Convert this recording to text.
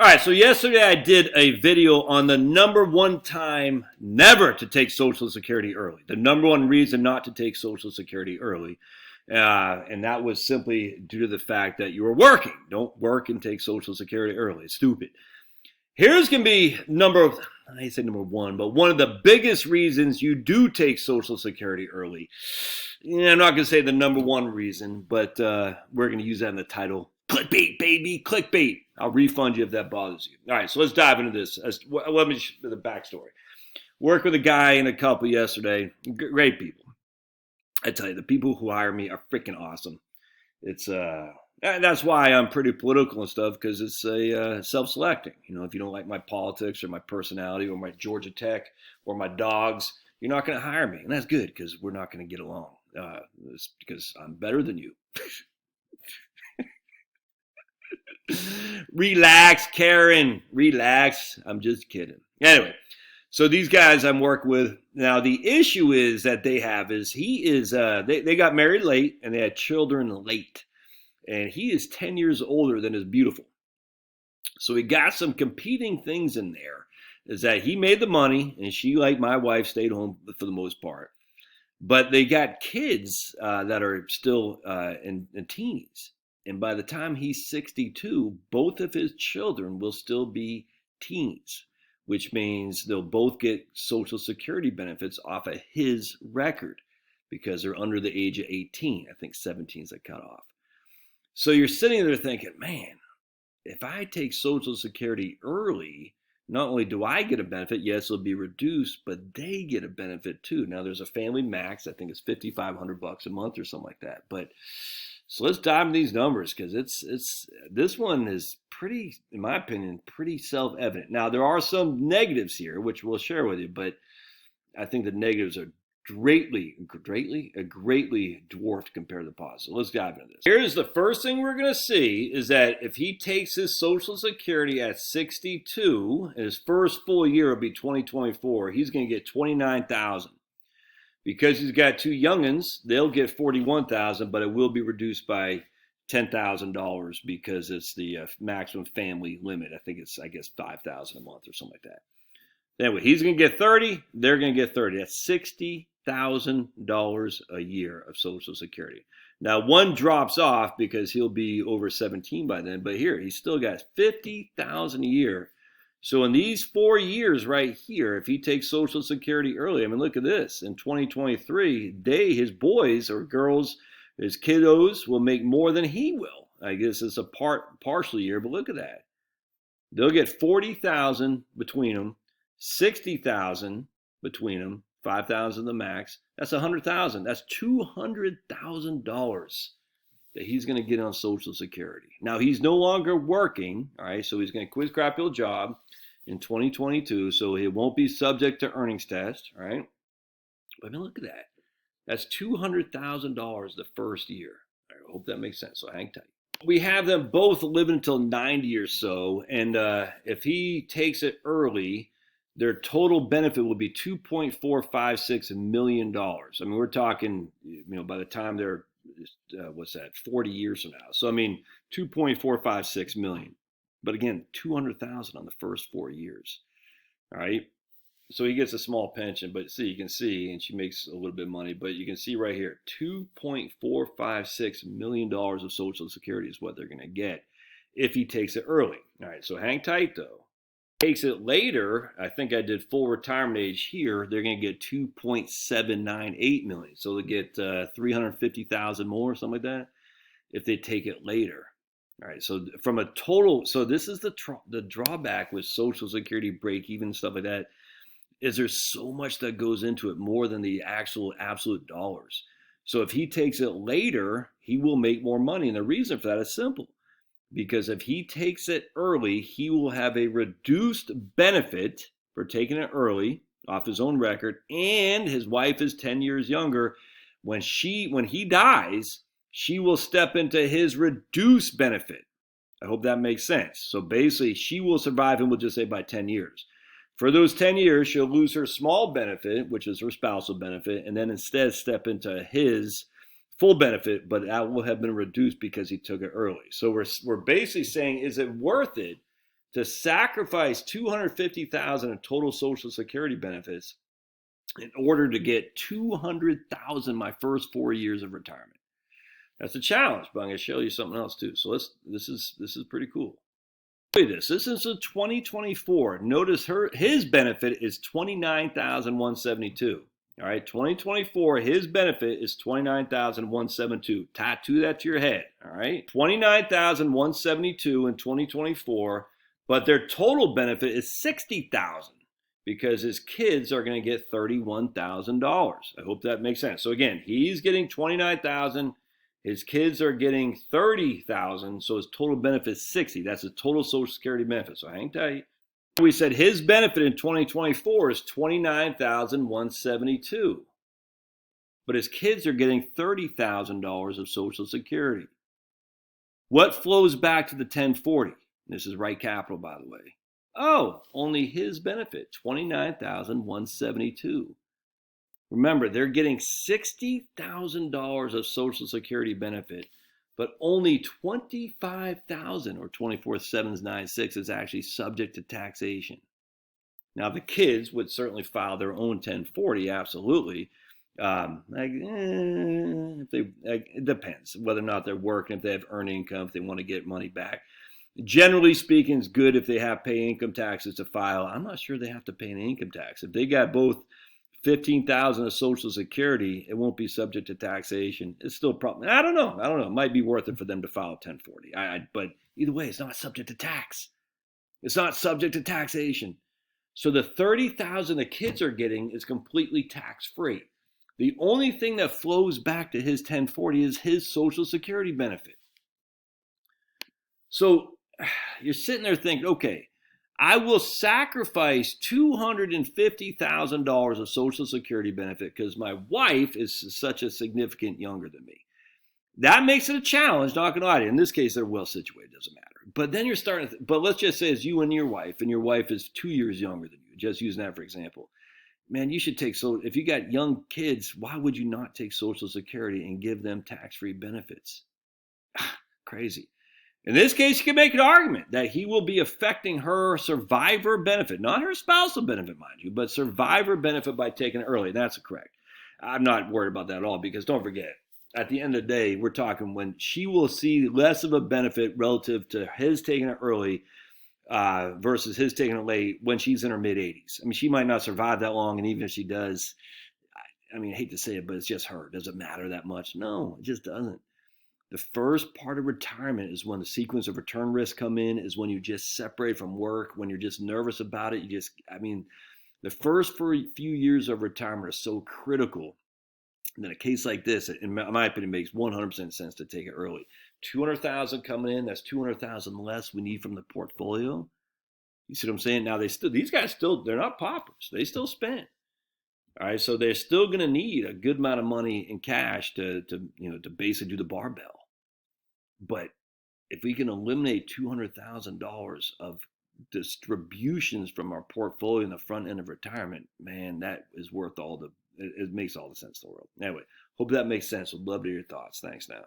All right, so yesterday I did a video on the number one time never to take Social Security early. The number one reason not to take Social Security early. And that was simply due to the fact that you were working. Don't work and take Social Security early. It's stupid. Here's going to be I say number one, but one of the biggest reasons you do take Social Security early. I'm not going to say the number one reason, but we're going to use that in the title. Clickbait, baby, clickbait. I'll refund you if that bothers you. All right, so let's dive into this. Let me show the backstory. Worked with a guy and a couple yesterday. Great people. I tell you, the people who hire me are freaking awesome. It's that's why I'm pretty political and stuff, because it's self-selecting. If you don't like my politics or my personality or my Georgia Tech or my dogs, you're not going to hire me, and that's good because we're not going to get along. It's because I'm better than you. Relax, Karen. Relax. I'm just kidding. Anyway, so these guys I'm working with now. The issue is that they got married late and they had children late, and he is 10 years older than his beautiful. So we got some competing things in there. Is that he made the money and she, like my wife, stayed home for the most part. But they got kids that are still in teens. And by the time he's 62, both of his children will still be teens, which means they'll both get Social Security benefits off of his record because they're under the age of 18. I think 17 is the cutoff. So you're sitting there thinking, man, if I take Social Security early, not only do I get a benefit, yes, it'll be reduced, but they get a benefit too. Now there's a family max. I think it's $5,500 a month or something like that. But so let's dive into these numbers, because this one is pretty, in my opinion, pretty self-evident. Now there are some negatives here, which we'll share with you, but I think the negatives are greatly dwarfed compared to the positives. So let's dive into this. Here's the first thing we're going to see is that if he takes his Social Security at 62, and his first full year will be 2024, he's going to get $29,000. Because he's got two youngins, they'll get $41,000, but it will be reduced by $10,000 because it's the maximum family limit. I think it's, $5,000 a month or something like that. Anyway, he's going to get 30, they're going to get 30. That's $60,000 a year of Social Security. Now, one drops off because he'll be over 17 by then, but here, he's still got $50,000 a year. So in these 4 years right here, if he takes Social Security early, I mean, look at this. In 2023, his boys or girls, his kiddos will make more than he will. I guess it's a partial year, but look at that. They'll get $40,000 between them, $60,000 between them, $5,000 the max. That's $100,000. That's $200,000 that he's going to get on Social Security. Now, he's no longer working, all right, so he's going to quit his crappy old job in 2022, so he won't be subject to earnings test, all right? But I mean, look at that. That's $200,000 the first year. I hope that makes sense, so hang tight. We have them both living until 90 or so, and if he takes it early, their total benefit will be $2.456 million. I mean, we're talking, by the time they're 40 years from now. So, I mean, 2.456 million. But again, 200,000 on the first 4 years. All right. So he gets a small pension, but you can see, and she makes a little bit of money, but you can see right here, $2.456 million of Social Security is what they're going to get if he takes it early. All right. So hang tight though. Takes it later, I think I did full retirement age here, they're going to get $2.798 million. So they get $350,000 more or something like that if they take it later. All right, so from a total, so this is the drawback with Social Security break even stuff like that, is there's so much that goes into it more than the actual absolute dollars. So if he takes it later, he will make more money. And the reason for that is simple. Because if he takes it early, he will have a reduced benefit for taking it early off his own record, and his wife is 10 years younger. When he dies, she will step into his reduced benefit. I hope that makes sense. So basically, she will survive him, we'll just say, by 10 years. For those 10 years, she'll lose her small benefit, which is her spousal benefit, and then instead step into his full benefit, but that will have been reduced because he took it early. So we're basically saying, is it worth it to sacrifice $250,000 in total Social Security benefits in order to get $200,000 my first 4 years of retirement. That's a challenge, but I'm going to show you something else too. So this is pretty cool. Look at this. This is a 2024. Notice his benefit is $29,172. All right, 2024, his benefit is $29,172. Tattoo that to your head. All right, $29,172 in 2024, but their total benefit is $60,000 because his kids are going to get $31,000. I hope that makes sense. So again, he's getting $29,000. His kids are getting $30,000, so his total benefit is $60,000. That's his total Social Security benefit. So hang tight. We said his benefit in 2024 is $29,172, but his kids are getting $30,000 of Social Security. What flows back to the 1040? This is Right Capital, by the way. Oh, only his benefit, $29,172. Remember, they're getting $60,000 of Social Security benefit, but only $25,000 or 24,796 is actually subject to taxation. Now, the kids would certainly file their own 1040, absolutely. It depends whether or not they're working, if they have earned income, if they want to get money back. Generally speaking, it's good if they have pay income taxes to file. I'm not sure they have to pay an income tax. If they got both $15,000 of Social Security, it won't be subject to taxation. It's still probably, I don't know. It might be worth it for them to file 1040. But either way, it's not subject to tax. It's not subject to taxation. So the $30,000 the kids are getting is completely tax-free. The only thing that flows back to his 1040 is his Social Security benefit. So you're sitting there thinking, okay, I will sacrifice $250,000 of Social Security benefit because my wife is such a significant younger than me. That makes it a challenge, not gonna lie to you. In this case, they're well situated, doesn't matter. But then you're starting to, but let's just say it's you and your wife is 2 years younger than you, just using that for example. Man, you should take, so if you got young kids, why would you not take Social Security and give them tax-free benefits? Crazy. In this case, you can make an argument that he will be affecting her survivor benefit, not her spousal benefit, mind you, but survivor benefit by taking it early. That's correct. I'm not worried about that at all because don't forget, at the end of the day, we're talking when she will see less of a benefit relative to his taking it early versus his taking it late when she's in her mid-80s. I mean, she might not survive that long, and even if she does, I mean, I hate to say it, but it's just her. Does it matter that much? No, it just doesn't. The first part of retirement is when the sequence of return risks come in, is when you just separate from work, when you're just nervous about it. The first few years of retirement are so critical that a case like this, in my opinion, makes 100% sense to take it early. $200,000 coming in, that's $200,000 less we need from the portfolio. You see what I'm saying? Now these guys they're not paupers. They still spend. All right, so they're still going to need a good amount of money in cash to basically do the barbell. But if we can eliminate $200,000 of distributions from our portfolio in the front end of retirement, man, that is worth it makes all the sense in the world. Anyway, hope that makes sense. Would love to hear your thoughts. Thanks now.